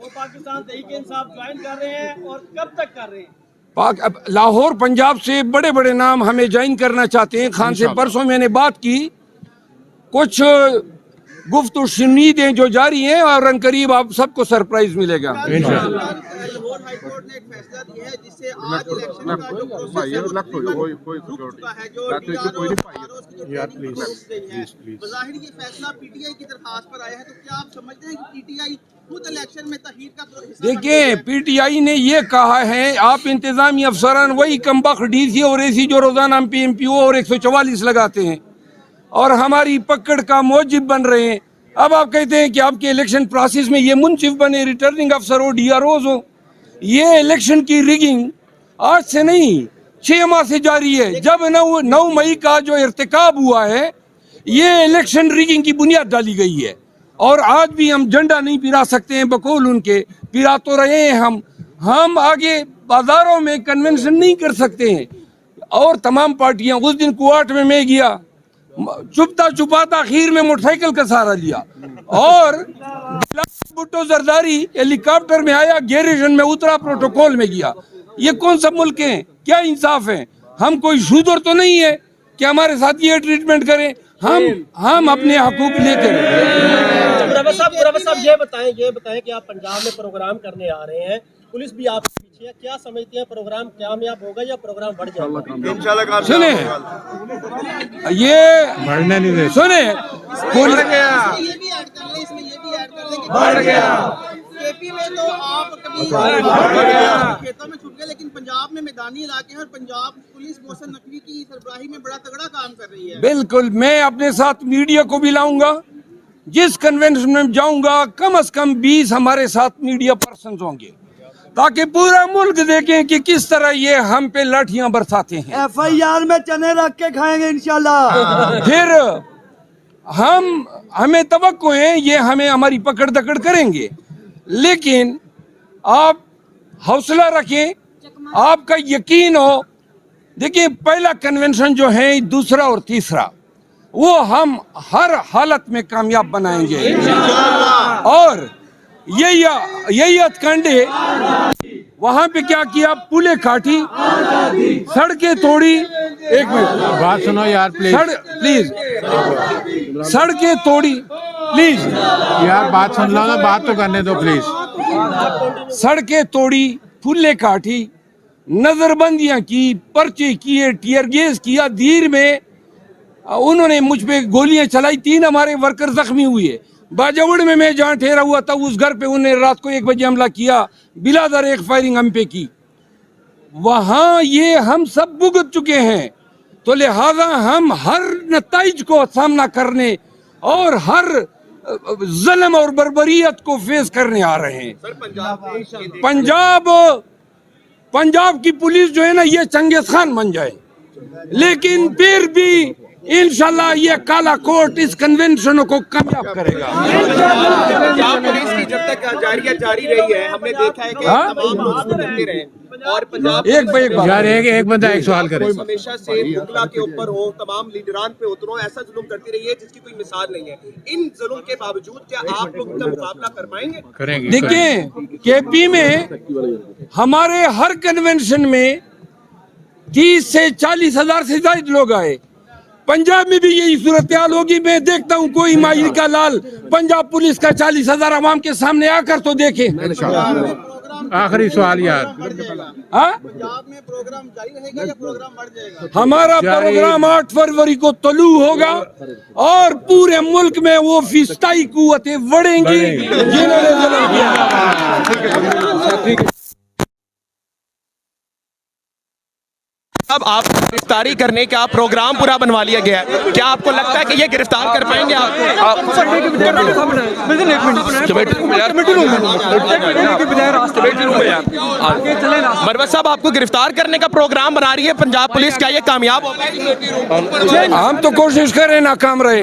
وہ پاکستان تحریک انصاف جوائن کر رہے ہیں اور کب تک کر رہے ہیں؟ اب لاہور پنجاب سے بڑے بڑے نام ہمیں جوائن کرنا چاہتے ہیں. خان سے پرسوں میں نے بات کی, کچھ گفت و شنیدیں جو جاری ہیں, اور ان قریب آپ سب کو سرپرائز ملے گا. لاہور ہائی کورٹ نے ایک فیصلہ دیا ہے جس سے آج الیکشن کا جو پروسیس ہے وہ رک چکا ہے, جو ڈی آر او کی جو ٹریننگ رک گئی ہے. بظاہر یہ فیصلہ پی ٹی آئی کی درخواست پر آیا ہے, تو کیا آپ سمجھتے ہیں کہ پی ٹی آئی خود الیکشن میں تحریر کا حصہ؟ دیکھیں, پی ٹی آئی نے یہ کہا ہے, آپ انتظامی افسران وہی کمبخت ڈی سی اور اے سی جو روزانہ ایم پی او اور 144 لگاتے ہیں اور ہماری پکڑ کا موجب بن رہے ہیں. اب آپ کہتے ہیں کہ آپ کے الیکشن پروسیس میں یہ منصف بنے, ریٹرننگ افسر ہو, ڈی آر اوز ہو. یہ الیکشن کی ریگنگ آج سے نہیں 6 ماہ سے جاری ہے. جب 9 مئی کا جو ارتکاب ہوا ہے, یہ الیکشن ریگنگ کی بنیاد ڈالی گئی ہے. اور آج بھی ہم جھنڈا نہیں پھرا سکتے ہیں بقول ان کے, پھرا تو رہے ہیں ہم آگے بازاروں میں کنونشن نہیں کر سکتے ہیں. اور تمام پارٹیاں, اس دن کوارٹ میں گیا, چھپتا چھپاتا آخر میں موٹر سائیکل کا سہارا لیا, اور بھٹو زرداری ہیلی کاپٹر میں آیا, گیریشن میں اترا, پروٹوکول میں گیا. یہ کون سا ملک ہے؟ کیا انصاف ہے؟ ہم کوئی شودر تو نہیں ہے کہ ہمارے ساتھ یہ ٹریٹمنٹ کریں. ہم اپنے حقوق لیتے رہے. مروت صاحب یہ بتائیں کہ آپ پنجاب میں پروگرام کرنے آ رہے ہیں, پولیس بھی آپ کے پیچھے ہے, کیا سمجھتے ہیں پروگرام کامیاب ہوگا یا پروگرام بڑھ جائے گا؟ سنیں, یہ سنیں, یہ بھی ایڈ کر لیں, اس میں یہ بھی ایڈ کر لیں کہ بڑھ گیا. کے پی میں تو آپ کبھی کھیتوں میں چھپ گئے, لیکن پنجاب میں میدانی علاقے ہیں, اور پنجاب پولیس محسن نقوی کی سربراہی میں بڑا تگڑا کام کر رہی ہے. بالکل, میں اپنے ساتھ میڈیا کو بھی لاؤں گا. جس کنونشن میں جاؤں گا کم از کم 20 ہمارے ساتھ میڈیا پرسنز ہوں گے, تاکہ پورا ملک دیکھیں کہ کس طرح یہ ہم پہ لاٹھیاں برساتے ہیں. ایف آئی آر میں چنے رکھ کے کھائیں گے انشاءاللہ. پھر ہمیں توقع ہے یہ ہمیں ہماری پکڑ دکڑ کریں گے, لیکن آپ حوصلہ رکھیں, آپ کا یقین ہو. دیکھیں, پہلا کنونشن جو ہے, دوسرا اور تیسرا, وہ ہم ہر حالت میں کامیاب بنائیں گے. اور یہی ہتھکنڈے وہاں پہ کیا کیا, پلیں کاٹی, سڑکیں توڑی. ایک منٹ بات سنو یار پلیز, سڑکیں توڑی پلیز یار, بات سن لو نا, بات تو کرنے دو پلیز. سڑکیں توڑی, پھلے کاٹی, نظر بندیاں کی, پرچے کیے, ٹیئر گیس کیا. دیر میں انہوں نے مجھ پہ گولیاں چلائی, 3 ہمارے ورکر زخمی ہوئے. باجوڑ میں جہاں ٹھہرا ہوا تھا, اس گھر پہ انہوں نے رات کو 1 بجے حملہ کیا, بلا در ایک فائرنگ ہم پہ کی. وہاں یہ ہم سب بھگت چکے ہیں, تو لہذا ہم ہر نتائج کو سامنا کرنے اور ہر ظلم اور بربریت کو فیس کرنے آ رہے ہیں. پنجاب کی پولیس جو ہے نا, یہ چنگیز خان بن جائے, لیکن پھر بھی انشاءاللہ یہ کالا کوٹ اس کنونشن کو کامیاب کرے گا. پنجاب پولیس کی جب تک جارحیت جاری رہی ہے, ہم نے دیکھا ہے کہ تمام لوگ کرتے رہے, اور پنجاب یار ایک بندہ ایک سوال کرے. ہمیشہ سے مغلا کے اوپر ہو, تمام لیڈران پہ اترو, ایسا ظلم کرتی رہی ہے جس کی کوئی مثال نہیں ہے. ان ظلم کے باوجود کیا آپ لوگ کا مقابلہ کر پائیں گے؟ کریں گے. دیکھیں, کے پی میں ہمارے ہر کنونشن میں 30 سے 40 ہزار سے زائد لوگ آئے. پنجاب میں بھی یہی صورتحال ہوگی. میں دیکھتا ہوں کوئی ماہر کا لال پنجاب پولیس کا 40 ہزار عوام کے سامنے آ کر تو دیکھیں. آخری سوال یار, پنجاب میں پروگرام جاری رہے گا یا پروگرام بڑھ جائے گا؟ ہمارا پروگرام 8 فروری کو طلوع ہوگا, اور پورے ملک میں وہ فضائی قوتیں بڑھیں گی جنہوں نے ظلم کیا. اب آپ گرفتاری کرنے کا پروگرام پورا بنوا لیا گیا ہے, کیا آپ کو لگتا ہے کہ یہ گرفتار کر پائیں گے آپ؟ مروت صاحب, آپ کو گرفتار کرنے کا پروگرام بنا رہی ہے پنجاب پولیس, کیا یہ کامیاب ہوگا؟ ہم تو کوشش کریں, ناکام رہے.